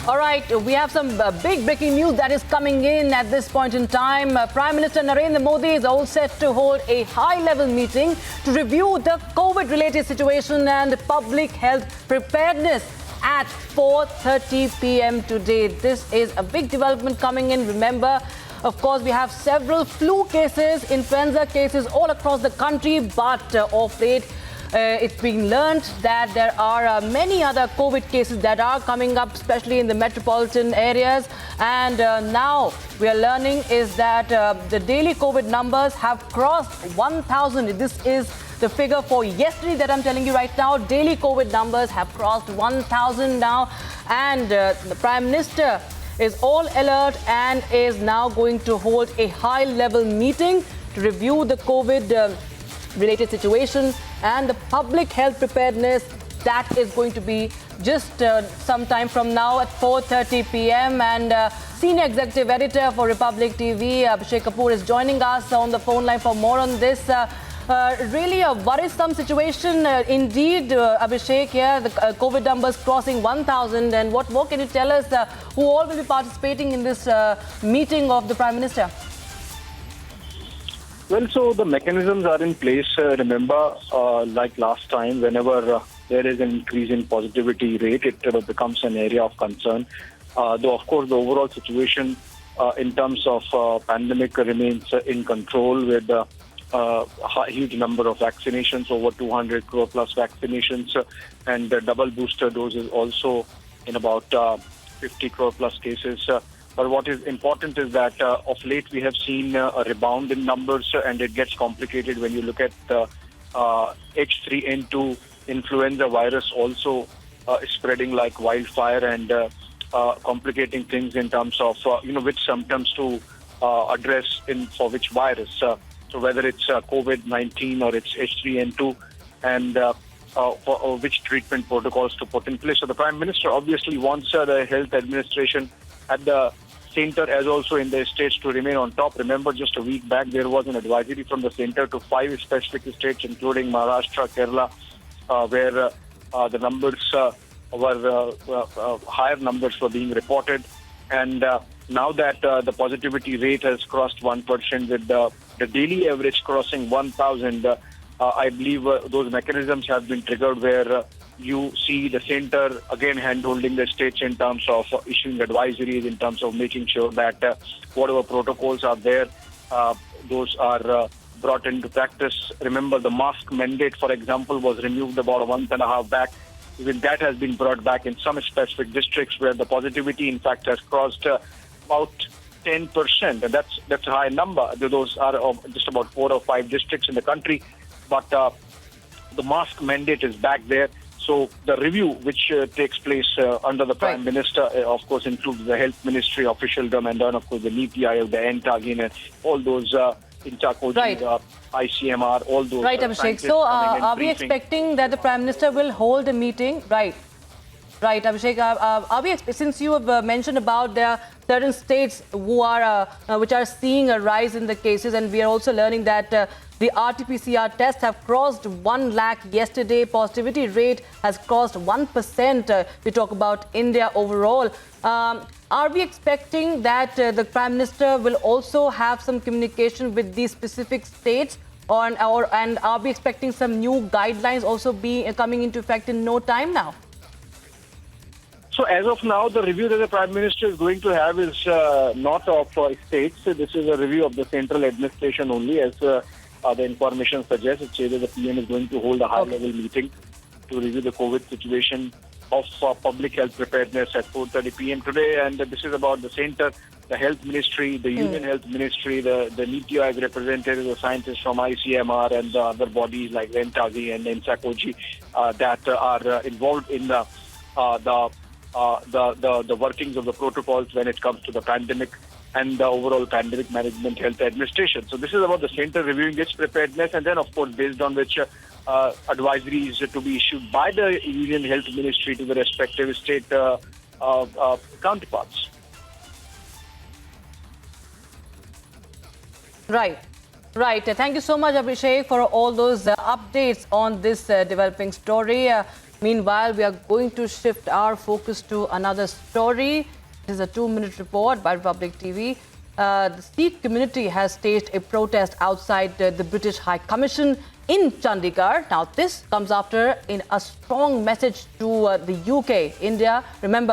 All right, we have some big breaking news that is coming in at this point in time. Prime Minister Narendra Modi is all set to hold a high-level meeting to review the COVID-related situation and public health preparedness at 4:30 p.m. today. This is a big development coming in. Remember, of course, we have several flu cases, influenza cases all across the country, but of late, it's been learned that there are many other COVID cases that are coming up, especially in the metropolitan areas. And now we are learning is that the daily COVID numbers have crossed 1,000. This is the figure for yesterday that I'm telling you right now. Daily COVID numbers have crossed 1,000 now. And the Prime Minister is all alert and is now going to hold a high-level meeting to review the COVID-related situation and the public health preparedness. That is going to be just some time from now at 4:30 p.m. And Senior Executive Editor for Republic TV, Abhishek Kapoor, is joining us on the phone line for more on this. Really a worrisome situation indeed, Abhishek, here, the COVID numbers crossing 1,000. And what more can you tell us? Who all will be participating in this meeting of the Prime Minister? Well, so the mechanisms are in place. Remember, like last time, whenever there is an increase in positivity rate, it becomes an area of concern. Though, of course, the overall situation in terms of pandemic remains in control with a huge number of vaccinations, over 200 crore plus vaccinations, and double booster doses also in about 50 crore plus cases. But what is important is that of late we have seen a rebound in numbers, and it gets complicated when you look at the H3N2 influenza virus also spreading like wildfire and complicating things in terms of which symptoms to address for which virus. So whether it's COVID-19 or it's H3N2, and for which treatment protocols to put in place. So the Prime Minister obviously wants the health administration at the center as also in the states to remain on top. Remember, just a week back, there was an advisory from the center to 5 specific states, including Maharashtra, Kerala, where the numbers were higher numbers were being reported. And now that the positivity rate has crossed 1%, with the daily average crossing 1,000, I believe those mechanisms have been triggered where you see the center again hand-holding the states in terms of issuing advisories, in terms of making sure that whatever protocols are there, those are brought into practice. Remember, the mask mandate, for example, was removed about a month and a half back. Even that has been brought back in some specific districts where the positivity, in fact, has crossed about 10%. And that's a high number. Those are just about 4 or 5 districts in the country. But the mask mandate is back there. So the review which takes place under the Prime Minister, of course, includes the Health Ministry officialdom, and then, of course, the NITI Aayog, the NTAGIN, and all those Inchakoji, the ICMR, all those. Right, Abhishek. So are we expecting that the Prime Minister will hold a meeting? Right, Abhishek. Are we, since you have mentioned about there are certain states who are which are seeing a rise in the cases, and we are also learning that the RT-PCR tests have crossed 1 lakh yesterday. Positivity rate has crossed 1%. We talk about India overall. Are we expecting that the Prime Minister will also have some communication with these specific states, and are we expecting some new guidelines also coming into effect in no time now? So as of now, the review that the Prime Minister is going to have is not of states. This is a review of the central administration only, as the information suggests. It says that the PM is going to hold a high-level meeting to review the COVID situation of public health preparedness at 4:30 p.m. today. And this is about the center, the Health Ministry, the Union Health Ministry, the NITI Aayog representatives, the scientists from ICMR, and the other bodies like NTAGI and Inchakoji that are involved in the workings of the protocols when it comes to the pandemic and the overall pandemic management health administration. So this is about the center reviewing its preparedness, and then, of course, based on which advisories to be issued by the Union Health Ministry to the respective state counterparts. Right. Right. Thank you so much, Abhishek, for all those updates on this developing story. Meanwhile, we are going to shift our focus to another story. This is a 2-minute report by Republic TV. The Sikh community has staged a protest outside the British High Commission in Chandigarh. Now, this comes after in a strong message to the UK, India. Remember,